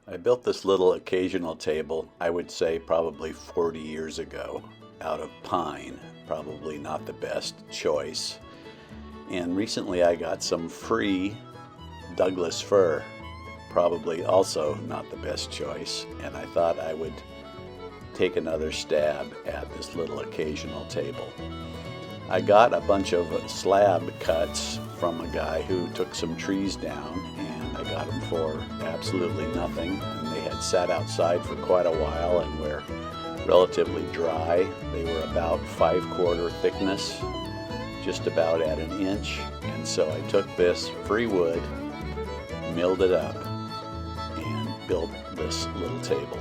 I built this little occasional table, I would say probably 40 years ago, out of pine, probably not the best choice. And recently I got some free Douglas fir, probably also not the best choice, and I thought I would take another stab at this little occasional table. I got a bunch of slab cuts from a guy who took some trees down, and I got them for absolutely nothing. And they had sat outside for quite a while and were relatively dry. They were about 5/4 thickness, just about at an inch. And so I took this free wood, milled it up, and built this little table.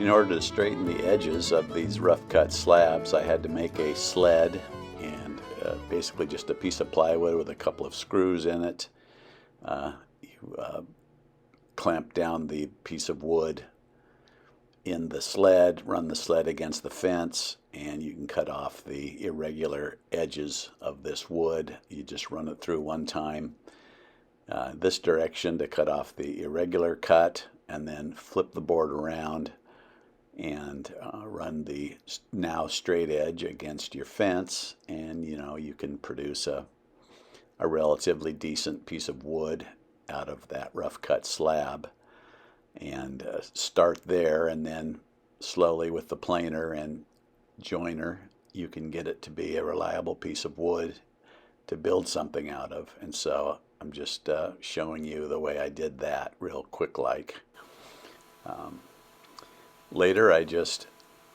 In order to straighten the edges of these rough cut slabs, I had to make a sled, and basically just a piece of plywood with a couple of screws in it. You clamp down the piece of wood in the sled, run the sled against the fence, and you can cut off the irregular edges of this wood. You just run it through one time this direction to cut off the irregular cut, and then flip the board around and run the now straight edge against your fence, and you can produce a relatively decent piece of wood out of that rough cut slab. And start there, and then slowly with the planer and joiner you can get it to be a reliable piece of wood to build something out of. And so I'm just showing you the way I did that real quick like. Later I just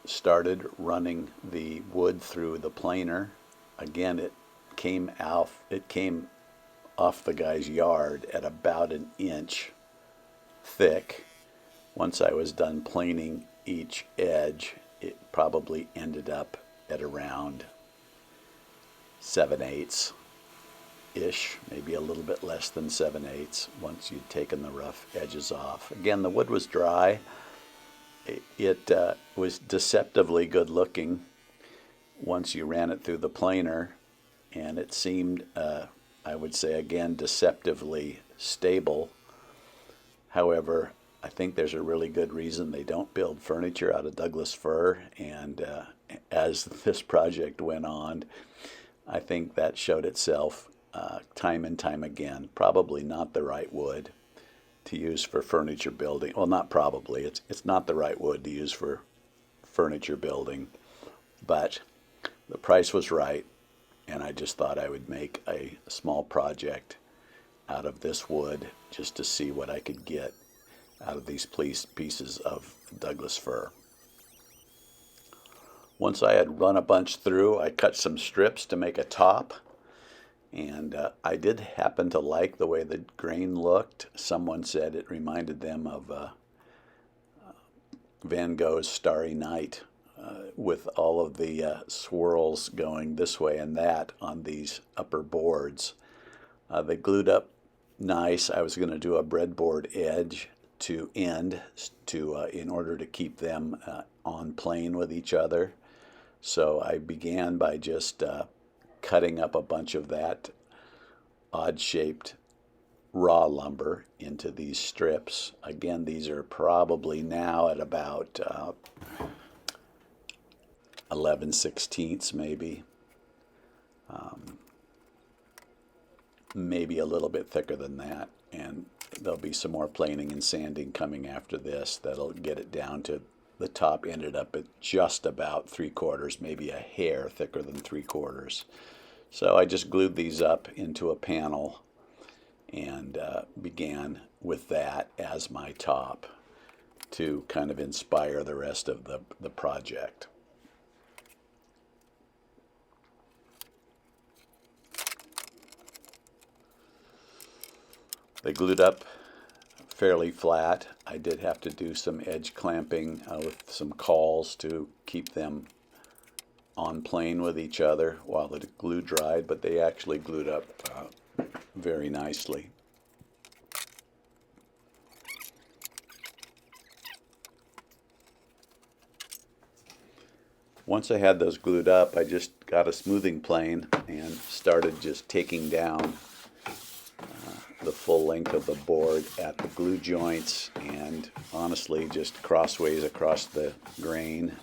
started running the wood through the planer. Again, it came off the guy's yard at about an inch thick. Once I was done planing each edge, it probably ended up at around 7/8 ish, maybe a little bit less than 7/8 once you'd taken the rough edges off. Again, the wood was dry. It was deceptively good looking once you ran it through the planer, and it seemed, I would say again, deceptively stable. However, I think there's a really good reason they don't build furniture out of Douglas fir, and as this project went on, I think that showed itself time and time again. Probably not the right wood to use for furniture building. Well, not probably. It's not the right wood to use for furniture building, but the price was right, and I just thought I would make a small project out of this wood just to see what I could get out of these pieces of Douglas fir. Once I had run a bunch through, I cut some strips to make a top, and I did happen to like the way the grain looked. Someone said it reminded them of Van Gogh's Starry Night, with all of the swirls going this way and that on these upper boards. They glued up nice. I was going to do a breadboard edge to end in order to keep them on plane with each other. So I began by just cutting up a bunch of that odd-shaped raw lumber into these strips. Again, these are probably now at about 11/16 maybe. Maybe a little bit thicker than that, and there'll be some more planing and sanding coming after this that'll get it down to the top. Ended up at just about 3/4, maybe a hair thicker than 3/4. So I just glued these up into a panel and began with that as my top to kind of inspire the rest of the project. They glued up fairly flat. I did have to do some edge clamping with some cauls to keep them on plane with each other while the glue dried, but they actually glued up very nicely. Once I had those glued up, I just got a smoothing plane and started just taking down the full length of the board at the glue joints, and honestly just crossways across the grain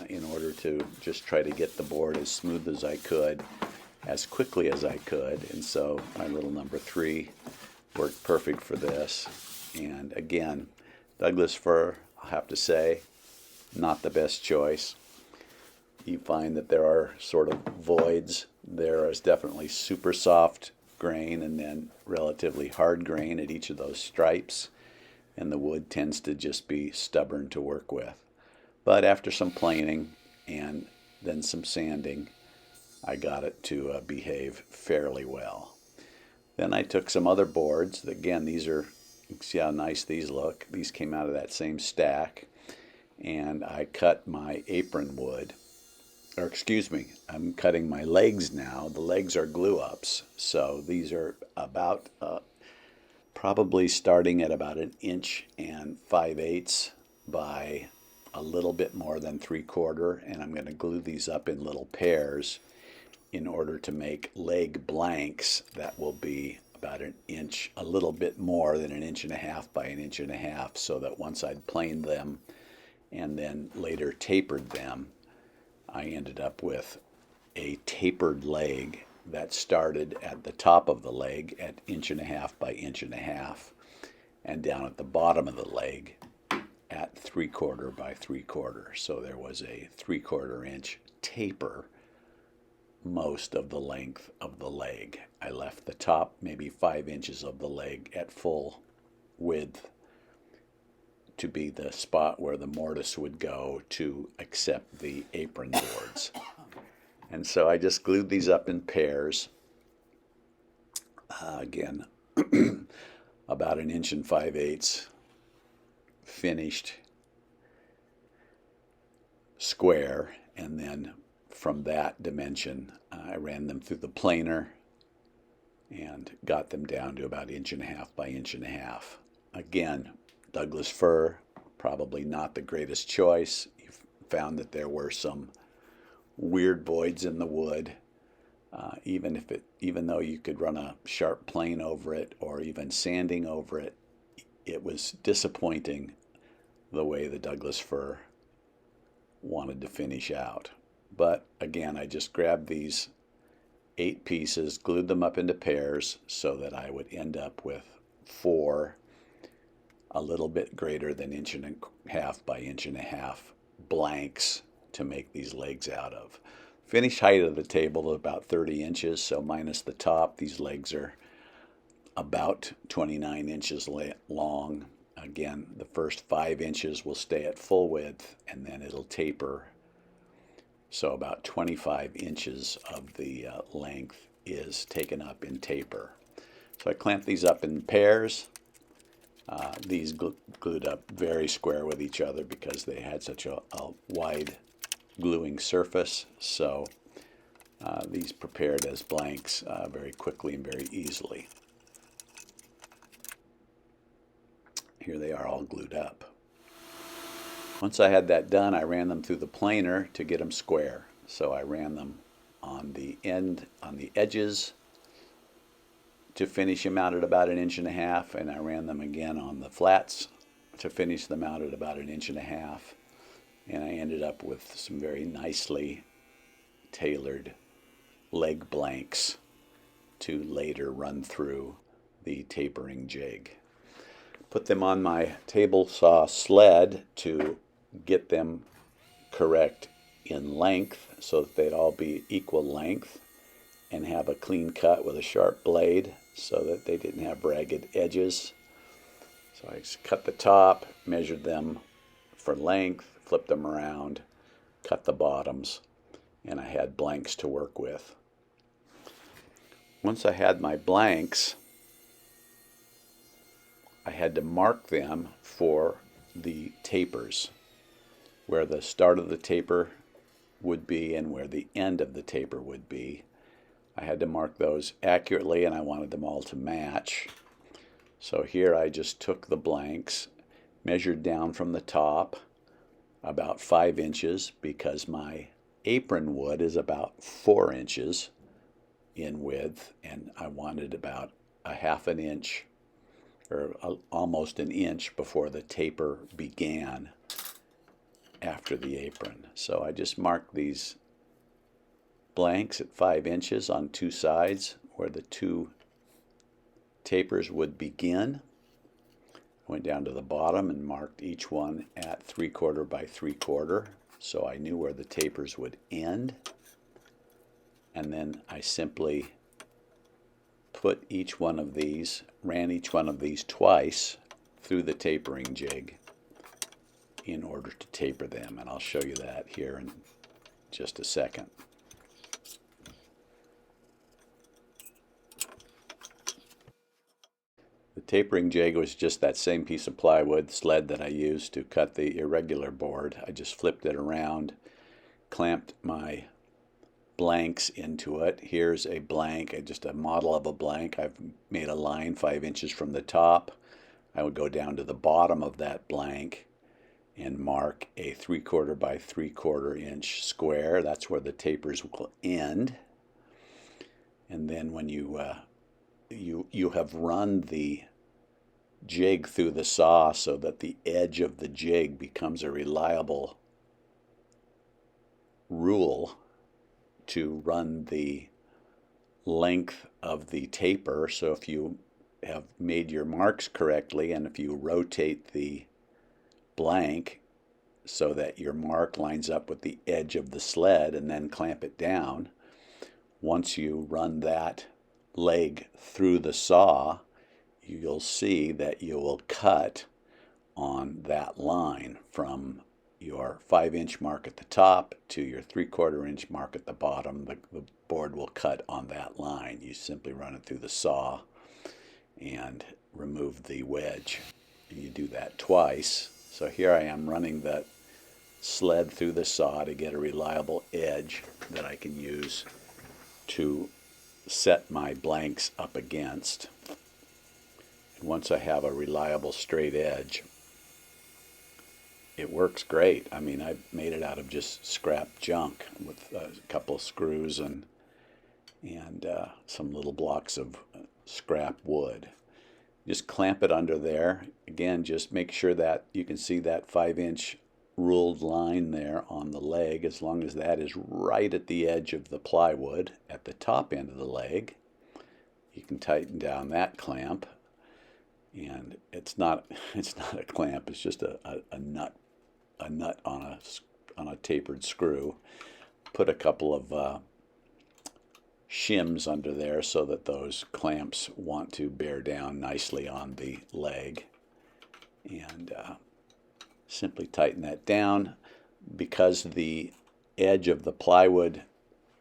in order to just try to get the board as smooth as I could, as quickly as I could. And so my little number 3 worked perfect for this. And again, Douglas Fir, I'll have to say, not the best choice. You find that there are sort of voids. There is definitely super soft grain and then relatively hard grain at each of those stripes, and the wood tends to just be stubborn to work with. But after some planing and then some sanding, I got it to behave fairly well. Then I took some other boards. Again, these are, you can see how nice these look. These came out of that same stack, and I cut my apron wood. Or excuse me, I'm cutting my legs now. The legs are glue-ups, so these are about probably starting at about 1 5/8 by a little bit more than 3/4, and I'm going to glue these up in little pairs in order to make leg blanks that will be about 1 inch, a little bit more than 1.5 by 1.5 inches, so that once I'd planed them and then later tapered them, I ended up with a tapered leg that started at the top of the leg at 1.5 by 1.5 and down at the bottom of the leg at 3/4 by 3/4. So there was a 3/4 inch taper most of the length of the leg. I left the top maybe 5 inches of the leg at full width to be the spot where the mortise would go to accept the apron boards. And so I just glued these up in pairs. Again, about 1 5/8 finished square, and then from that dimension I ran them through the planer and got them down to about 1.5 by 1.5. Again, Douglas Fir, probably not the greatest choice. You found that there were some weird voids in the wood. Even though you could run a sharp plane over it or even sanding over it, it was disappointing the way the Douglas Fir wanted to finish out. But again, I just grabbed these 8 pieces, glued them up into pairs so that I would end up with 4 a little bit greater than 1.5 by 1.5 blanks to make these legs out of. Finished height of the table is about 30 inches, so minus the top, these legs are about 29 inches long. Again, the first 5 inches will stay at full width, and then it'll taper. So about 25 inches of the length is taken up in taper. So I clamped these up in pairs. These glued up very square with each other because they had such a wide gluing surface. So these prepared as blanks very quickly and very easily. Here they are all glued up. Once I had that done, I ran them through the planer to get them square. So I ran them on the edges to finish them out at about 1.5 inches, and I ran them again on the flats to finish them out at about 1.5 inches, and I ended up with some very nicely tailored leg blanks to later run through the tapering jig. Put them on my table saw sled to get them correct in length so that they'd all be equal length and have a clean cut with a sharp blade so that they didn't have ragged edges. So I just cut the top, measured them for length, flipped them around, cut the bottoms, and I had blanks to work with. Once I had my blanks, I had to mark them for the tapers, where the start of the taper would be and where the end of the taper would be. I had to mark those accurately, and I wanted them all to match. So here I just took the blanks, measured down from the top about 5 inches because my apron wood is about 4 inches in width, and I wanted about a half an inch or almost an inch before the taper began after the apron. So I just marked these blanks at 5 inches on 2 sides where the 2 tapers would begin. Went down to the bottom and marked each one at 3/4 by 3/4, so I knew where the tapers would end. And then I simply put each one of these, ran each one of these twice through the tapering jig in order to taper them, and I'll show you that here in just a second. The tapering jig was just that same piece of plywood sled that I used to cut the irregular board. I just flipped it around, clamped my blanks into it. Here's a blank, just a model of a blank. I've made a line 5 inches from the top. I would go down to the bottom of that blank and mark a 3/4 by 3/4 inch square. That's where the tapers will end. And then when you have run the jig through the saw so that the edge of the jig becomes a reliable rule to run the length of the taper. So if you have made your marks correctly, and if you rotate the blank so that your mark lines up with the edge of the sled and then clamp it down, once you run that leg through the saw, you'll see that you will cut on that line from your 5-inch mark at the top to your 3/4 inch mark at the bottom. The board will cut on that line. You simply run it through the saw and remove the wedge. And you do that twice. So here I am running the sled through the saw to get a reliable edge that I can use to set my blanks up against. And once I have a reliable straight edge, it works great. I mean, I made it out of just scrap junk with a couple of screws and some little blocks of scrap wood. Just clamp it under there. Again, just make sure that you can see that 5-inch ruled line there on the leg. As long as that is right at the edge of the plywood at the top end of the leg, you can tighten down that clamp. And it's not a clamp, it's just a nut on a tapered screw. Put a couple of shims under there so that those clamps want to bear down nicely on the leg, and simply tighten that down. Because the edge of the plywood,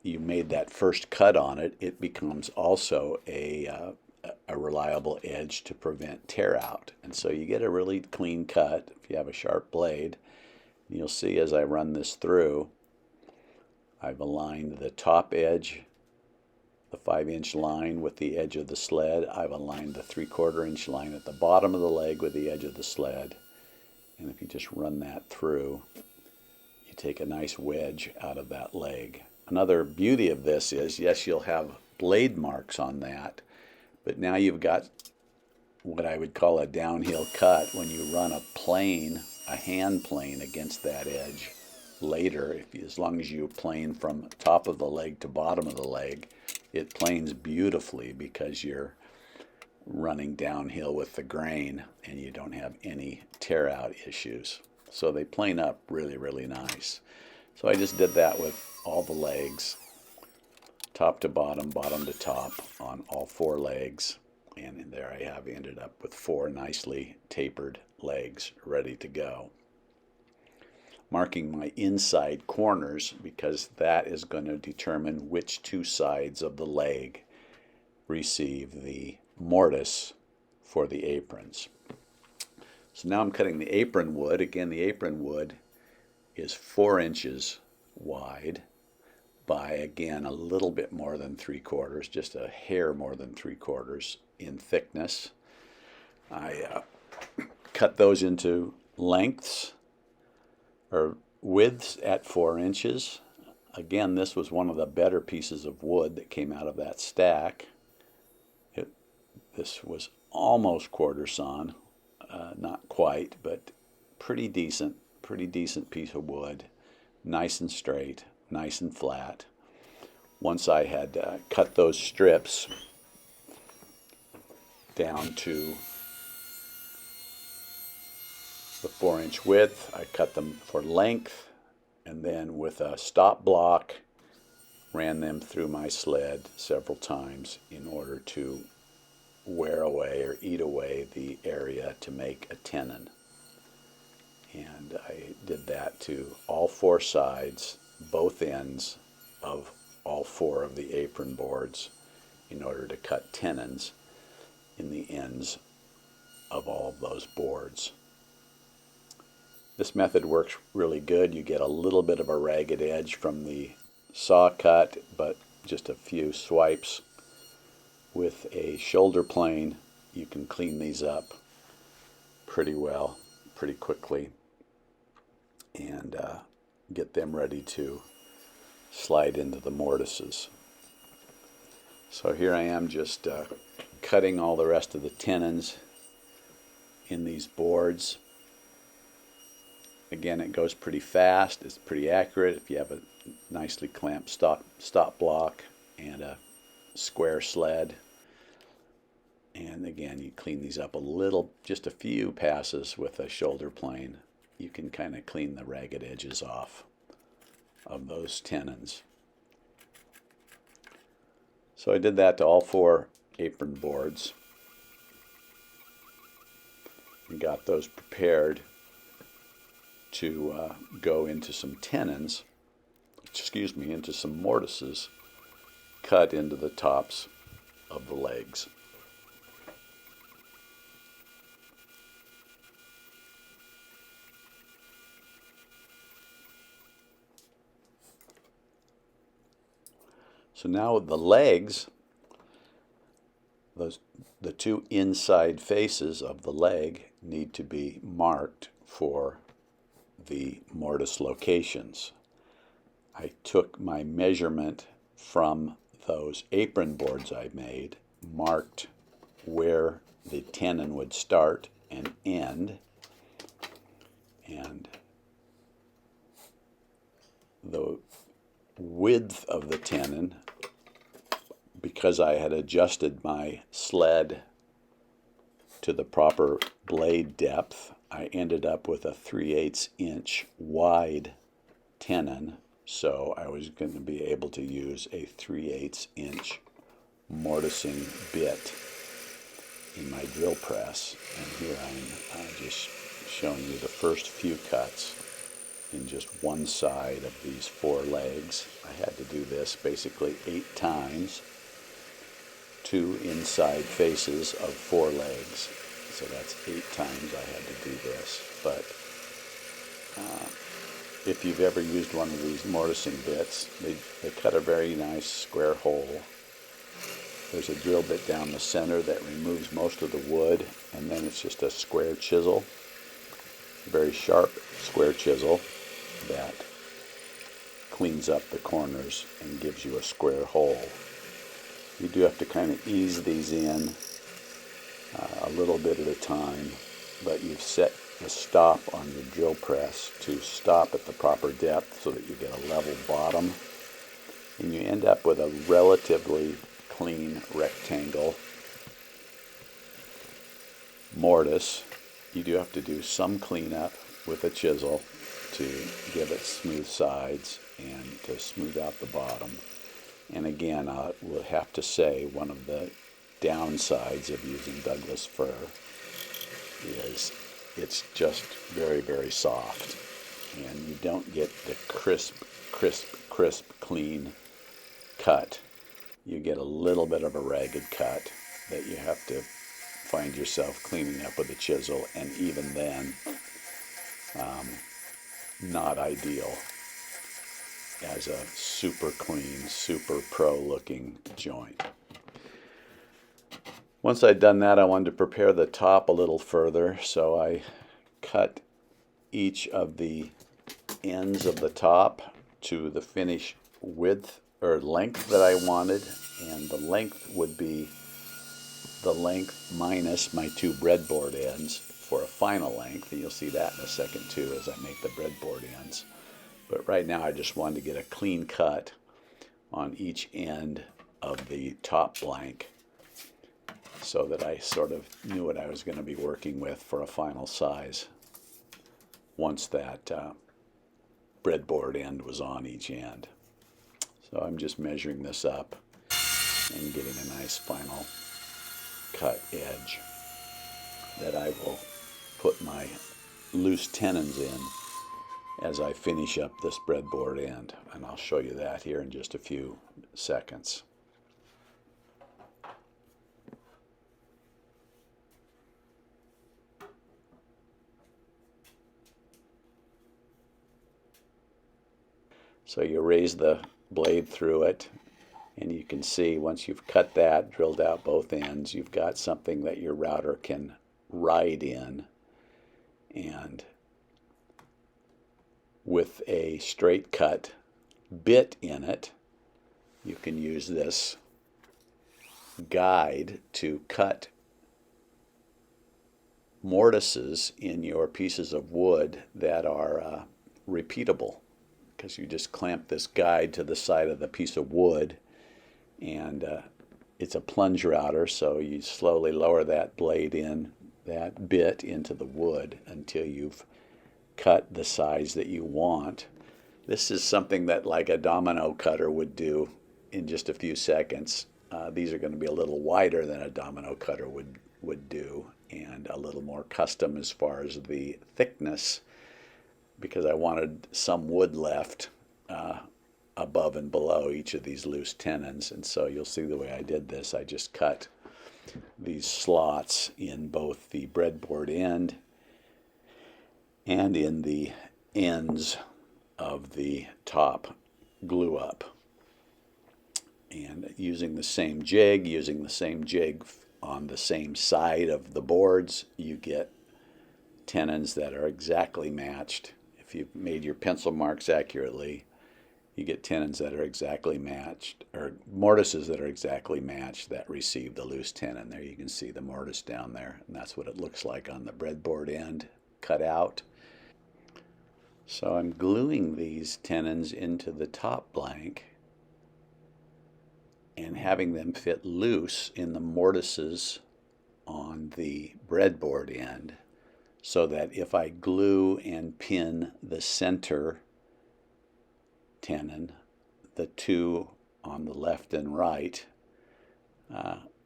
you made that first cut on it, it becomes also a reliable edge to prevent tear out, and so you get a really clean cut if you have a sharp blade. You'll see as I run this through, I've aligned the top edge, the 5-inch line, with the edge of the sled. I've aligned the 3/4 inch line at the bottom of the leg with the edge of the sled. And if you just run that through, you take a nice wedge out of that leg. Another beauty of this is, yes, you'll have blade marks on that, but now you've got what I would call a downhill cut when you run a plane, a hand plane against that edge later. As long as you plane from top of the leg to bottom of the leg, it planes beautifully because you're running downhill with the grain and you don't have any tear out issues. So they plane up really, really nice. So I just did that with all the legs, top to bottom, bottom to top, on all 4 legs. And there I have ended up with 4 nicely tapered legs ready to go. Marking my inside corners, because that is going to determine which 2 sides of the leg receive the mortise for the aprons. So now I'm cutting the apron wood. Again, the apron wood is 4 inches wide by, again, a little bit more than 3/4, just a hair more than 3/4 in thickness. I cut those into lengths or widths at 4 inches. Again, this was one of the better pieces of wood that came out of that stack. This was almost quarter sawn, not quite, but pretty decent piece of wood, nice and straight, nice and flat. Once I had cut those strips down to the 4-inch width, I cut them for length, and then with a stop block ran them through my sled several times in order to wear away or eat away the area to make a tenon. And I did that to all 4 sides, both ends of all 4 of the apron boards, in order to cut tenons in the ends of all of those boards. This method works really good. You get a little bit of a ragged edge from the saw cut, but just a few swipes with a shoulder plane, you can clean these up pretty well, pretty quickly, and get them ready to slide into the mortises. So here I am just cutting all the rest of the tenons in these boards. Again, it goes pretty fast. It's pretty accurate if you have a nicely clamped stop block and a square sled. And again, you clean these up a little, just a few passes with a shoulder plane. You can kind of clean the ragged edges off of those tenons. So I did that to all 4 apron boards and got those prepared to go into some tenons, into some mortises cut into the tops of the legs. So now with the legs, the 2 inside faces of the leg need to be marked for the mortise locations. I took my measurement from those apron boards I made, marked where the tenon would start and end, and the width of the tenon, because I had adjusted my sled to the proper blade depth, I ended up with a 3/8 inch wide tenon, so I was going to be able to use a 3/8 inch mortising bit in my drill press. And here I'm just showing you the first few cuts in just one side of these 4 legs. I had to do this basically 8 times, 2 inside faces of 4 legs. So that's 8 times I had to do this. But if you've ever used one of these mortising bits, they cut a very nice square hole. There's a drill bit down the center that removes most of the wood, and then it's just a square chisel, a very sharp square chisel that cleans up the corners and gives you a square hole. You do have to kind of ease these in a little bit at a time, but you've set the stop on your drill press to stop at the proper depth so that you get a level bottom, and you end up with a relatively clean rectangle mortise. You do have to do some cleanup with a chisel to give it smooth sides and to smooth out the bottom. And again, I will have to say one of the downsides of using Douglas Fir is it's just very, very soft, and you don't get the crisp, clean cut. You get a little bit of a ragged cut that you have to find yourself cleaning up with a chisel, and even then, not ideal as a super clean, super pro looking joint. Once I'd done that, I wanted to prepare the top a little further, so I cut each of the ends of the top to the finish width or length that I wanted, and the length would be the length minus my two breadboard ends for a final length, and you'll see that in a second too as I make the breadboard ends. But right now I just wanted to get a clean cut on each end of the top blank so that I sort of knew what I was going to be working with for a final size once that breadboard end was on each end. So I'm just measuring this up and getting a nice final cut edge that I will put my loose tenons in as I finish up this breadboard end, and I'll show you that here in just a few seconds. So you raise the blade through it, and you can see once you've cut that, drilled out both ends, you've got something that your router can ride in. And with a straight cut bit in it, you can use this guide to cut mortises in your pieces of wood that are repeatable, because you just clamp this guide to the side of the piece of wood, and it's a plunge router, so you slowly lower that blade in, that bit into the wood until you've cut the size that you want. This is something that like a domino cutter would do in just a few seconds. These are going to be a little wider than a domino cutter would do, and a little more custom as far as the thickness, because I wanted some wood left above and below each of these loose tenons. And so you'll see the way I did this. I just cut these slots in both the breadboard end and in the ends of the top glue up. And using the same jig on the same side of the boards, you get tenons that are exactly matched. If you've made your pencil marks accurately, you get tenons that are exactly matched, or mortises that are exactly matched that receive the loose tenon. There you can see the mortise down there, and that's what it looks like on the breadboard end cut out. So I'm gluing these tenons into the top blank and having them fit loose in the mortises on the breadboard end, so that if I glue and pin the center tenon, the two on the left and right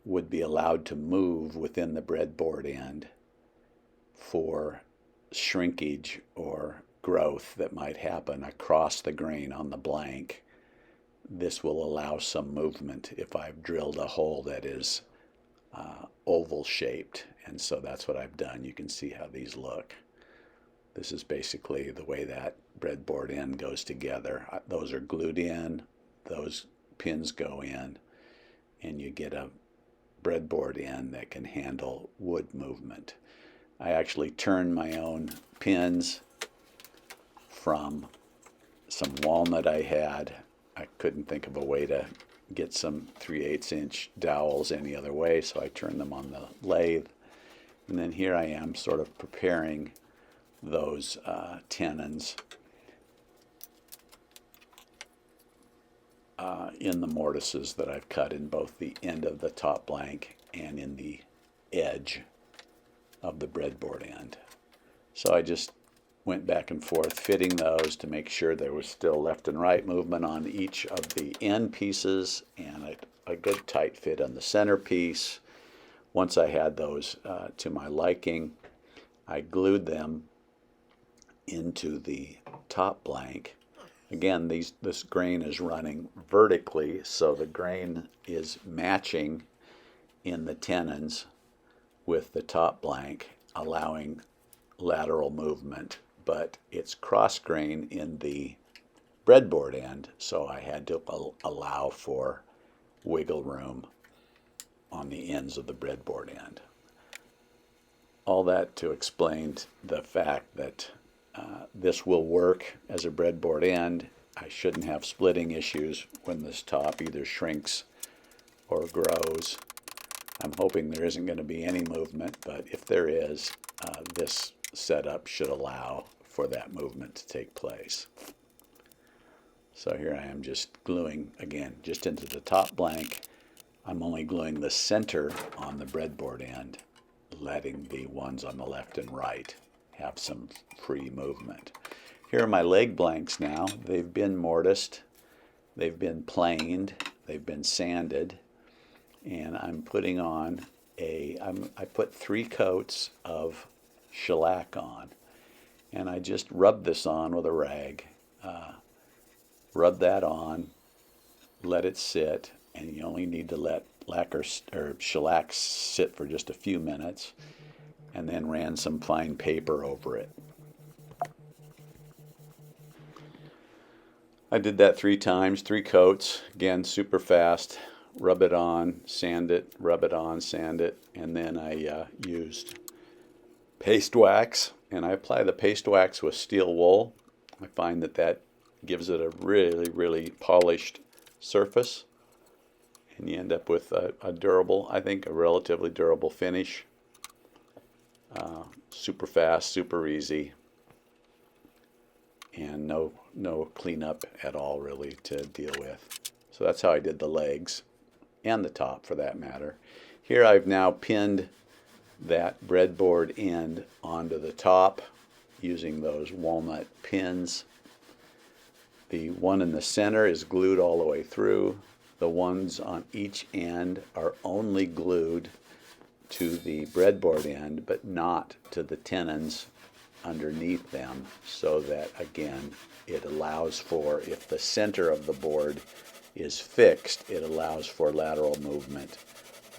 would be allowed to move within the breadboard end for shrinkage or growth that might happen across the grain on the blank. This will allow some movement if I've drilled a hole that is oval shaped, and so that's what I've done. You can see how these look. This is basically the way that breadboard end goes together. Those are glued in, those pins go in, and you get a breadboard end that can handle wood movement. I actually turned my own pins from some walnut I had. I couldn't think of a way to get some 3/8 inch dowels any other way, so I turned them on the lathe. And then here I am sort of preparing those tenons in the mortises that I've cut in both the end of the top blank and in the edge of the breadboard end. So I just went back and forth fitting those to make sure there was still left and right movement on each of the end pieces, and a good tight fit on the center piece. Once I had those to my liking, I glued them into the top blank. Again, this grain is running vertically, so the grain is matching in the tenons with the top blank, allowing lateral movement, but it's cross grain in the breadboard end, so I had to allow for wiggle room on the ends of the breadboard end. All that to explain the fact that this will work as a breadboard end, I shouldn't have splitting issues when this top either shrinks or grows. I'm hoping there isn't going to be any movement, but if there is, this setup should allow for that movement to take place. So here I am just gluing, again, just into the top blank. I'm only gluing the center on the breadboard end, letting the ones on the left and right have some free movement. Here are my leg blanks now. They've been mortised, they've been planed, they've been sanded, and I'm putting on I put 3 coats of shellac on, and I just rub this on with a rag. Rub that on, let it sit, and you only need to let lacquer or shellac sit for just a few minutes, and then ran some fine paper over it. I did that 3 times, 3 coats, again super fast. Rub it on, sand it, rub it on, sand it, and then I used paste wax, and I apply the paste wax with steel wool. I find that gives it a really, really polished surface, and you end up with a durable, I think a relatively durable finish. Super fast, super easy, and no cleanup at all really to deal with. So that's how I did the legs, and the top for that matter. Here I've now pinned that breadboard end onto the top using those walnut pins. The one in the center is glued all the way through. The ones on each end are only glued to the breadboard end, but not to the tenons underneath them, so that again it allows for, if the center of the board is fixed, it allows for lateral movement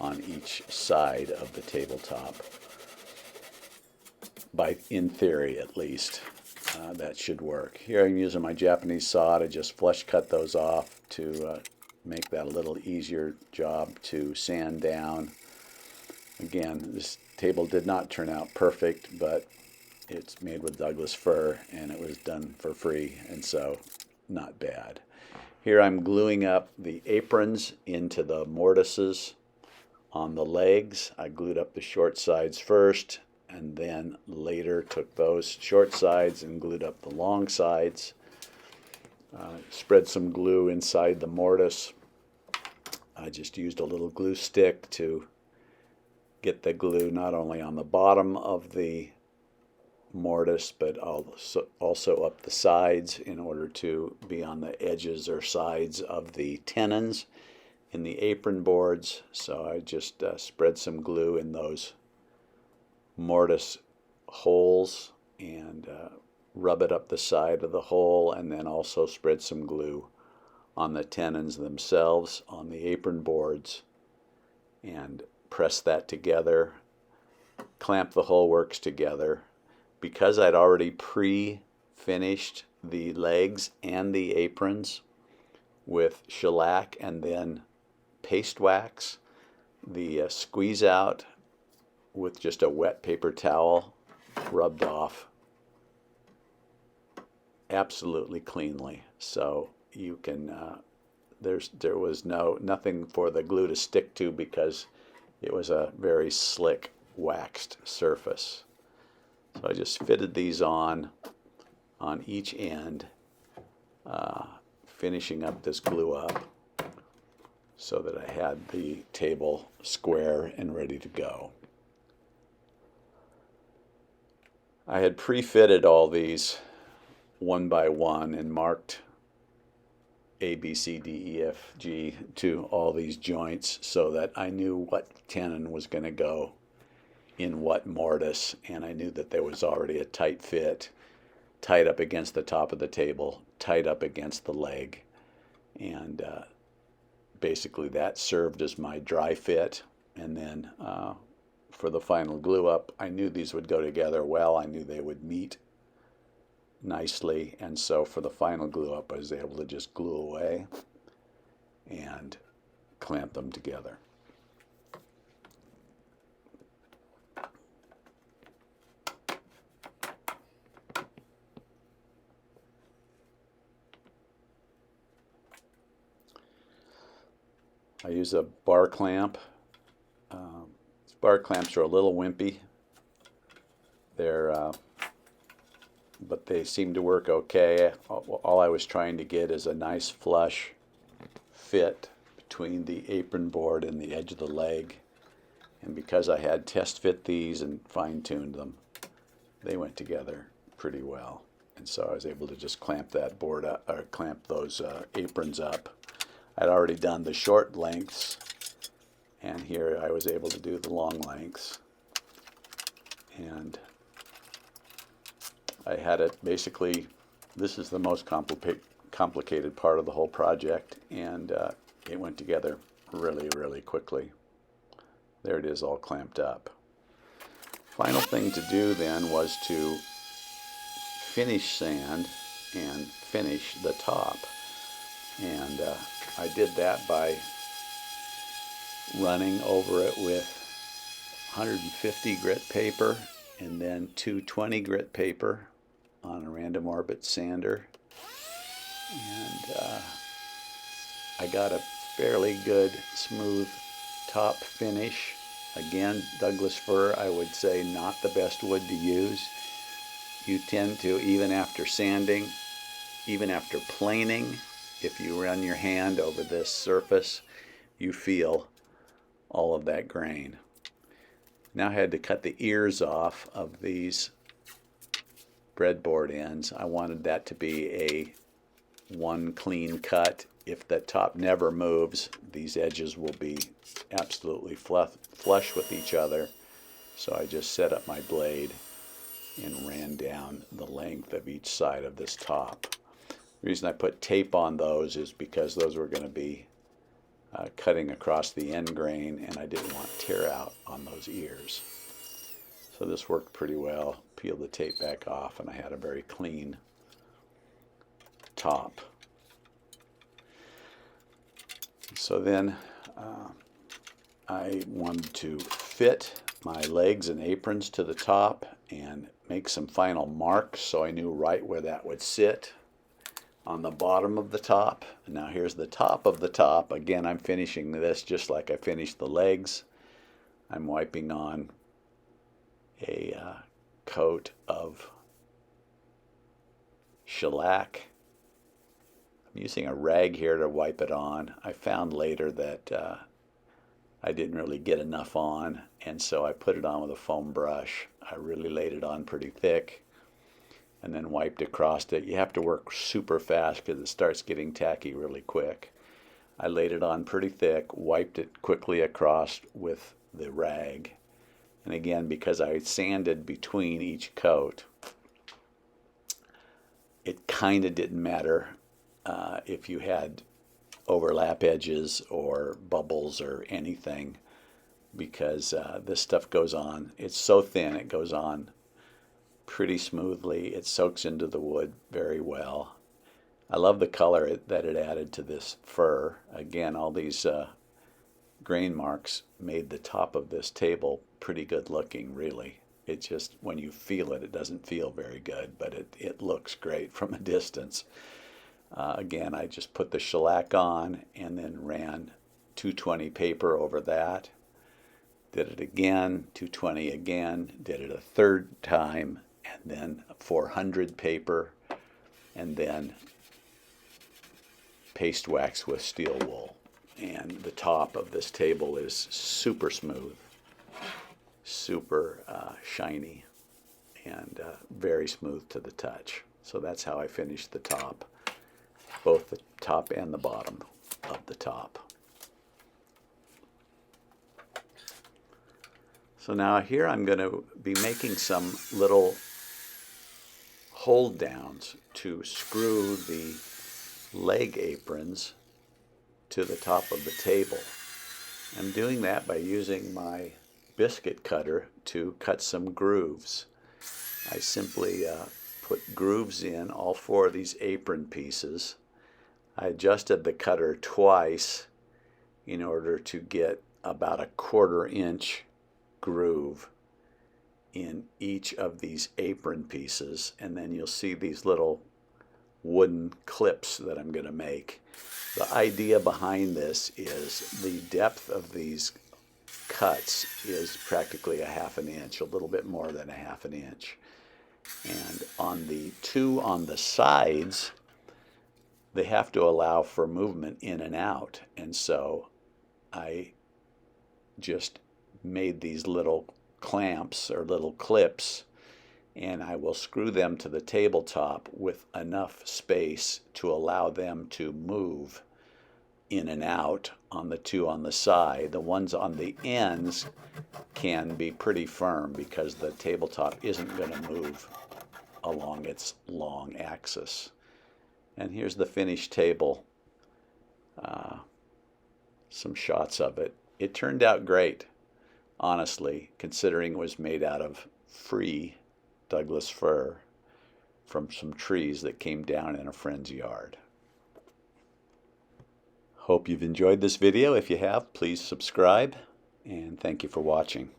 on each side of the tabletop. In theory, at least, that should work. Here I'm using my Japanese saw to just flush cut those off to make that a little easier job to sand down. Again, this table did not turn out perfect, but it's made with Douglas Fir, and it was done for free, and so not bad. Here I'm gluing up the aprons into the mortises on the legs. I glued up the short sides first, and then later took those short sides and glued up the long sides. Spread some glue inside the mortise. I just used a little glue stick to get the glue not only on the bottom of the mortise, but also up the sides in order to be on the edges or sides of the tenons in the apron boards. So I just spread some glue in those mortise holes and rub it up the side of the hole, and then also spread some glue on the tenons themselves on the apron boards and press that together, clamp the whole works together. Because I'd already pre-finished the legs and the aprons with shellac and then paste wax, the squeeze out with just a wet paper towel rubbed off absolutely cleanly. So you can, there was nothing for the glue to stick to because it was a very slick waxed surface. So I just fitted these on each end, finishing up this glue up so that I had the table square and ready to go. I had pre-fitted all these one by one and marked A, B, C, D, E, F, G to all these joints so that I knew what tenon was going to go in what mortise, and I knew that there was already a tight fit, tight up against the top of the table, tight up against the leg, and basically that served as my dry fit. And then for the final glue up, I knew these would go together well. I knew they would meet nicely, and so for the final glue up, I was able to just glue away and clamp them together. I use a bar clamp. These bar clamps are a little wimpy. But they seem to work okay. All I was trying to get is a nice flush fit between the apron board and the edge of the leg. And because I had test fit these and fine-tuned them, they went together pretty well. And so I was able to just clamp that board up, or clamp those aprons up. I'd already done the short lengths, and here I was able to do the long lengths. And I had it basically, this is the most complicated part of the whole project, and it went together really, really quickly. There it is, all clamped up. Final thing to do then was to finish sand and finish the top. And I did that by running over it with 150 grit paper and then 220 grit paper on a random orbit sander. And I got a fairly good smooth top finish. Again, Douglas Fir, I would say not the best wood to use. You tend to, even after sanding, even after planing, if you run your hand over this surface, you feel all of that grain. Now I had to cut the ears off of these breadboard ends. I wanted that to be a one clean cut. If the top never moves, these edges will be absolutely flush with each other. So I just set up my blade and ran down the length of each side of this top. The reason I put tape on those is because those were going to be cutting across the end grain, and I didn't want tear out on those ears. So this worked pretty well. Peeled the tape back off, and I had a very clean top. So then I wanted to fit my legs and aprons to the top and make some final marks so I knew right where that would sit on the bottom of the top. And now here's the top of the top. Again, I'm finishing this just like I finished the legs. I'm wiping on a coat of shellac. I'm using a rag here to wipe it on. I found later that I didn't really get enough on, and so I put it on with a foam brush. I really laid it on pretty thick and then wiped across it. You have to work super fast because it starts getting tacky really quick. I laid it on pretty thick, wiped it quickly across with the rag. And again, because I sanded between each coat, it kind of didn't matter if you had overlap edges or bubbles or anything, because this stuff goes on. It's so thin, it goes on pretty smoothly. It soaks into the wood very well. I love the color that it added to this fir. Again, all these grain marks made the top of this table pretty good looking, really. It just, when you feel it, it doesn't feel very good, but it looks great from a distance. Again, I just put the shellac on and then ran 220 paper over that. Did it again, 220 again, did it a third time, and then 400 paper, and then paste wax with steel wool. And the top of this table is super smooth, super shiny, and very smooth to the touch. So that's how I finished the top, both the top and the bottom of the top. So now here I'm going to be making some little hold downs to screw the leg aprons to the top of the table. I'm doing that by using my biscuit cutter to cut some grooves. I simply put grooves in all four of these apron pieces. I adjusted the cutter twice in order to get about a 1/4 inch groove in each of these apron pieces, and then you'll see these little wooden clips that I'm going to make. The idea behind this is the depth of these cuts is practically a half an inch, a little bit more than a half an inch. And on the two on the sides, they have to allow for movement in and out. And so I just made these little clamps or little clips, and I will screw them to the tabletop with enough space to allow them to move in and out on the two on the side. The ones on the ends can be pretty firm because the tabletop isn't going to move along its long axis. And here's the finished table. Some shots of it. It turned out great, honestly, considering it was made out of free Douglas fir from some trees that came down in a friend's yard. Hope you've enjoyed this video. If you have, please subscribe, and thank you for watching.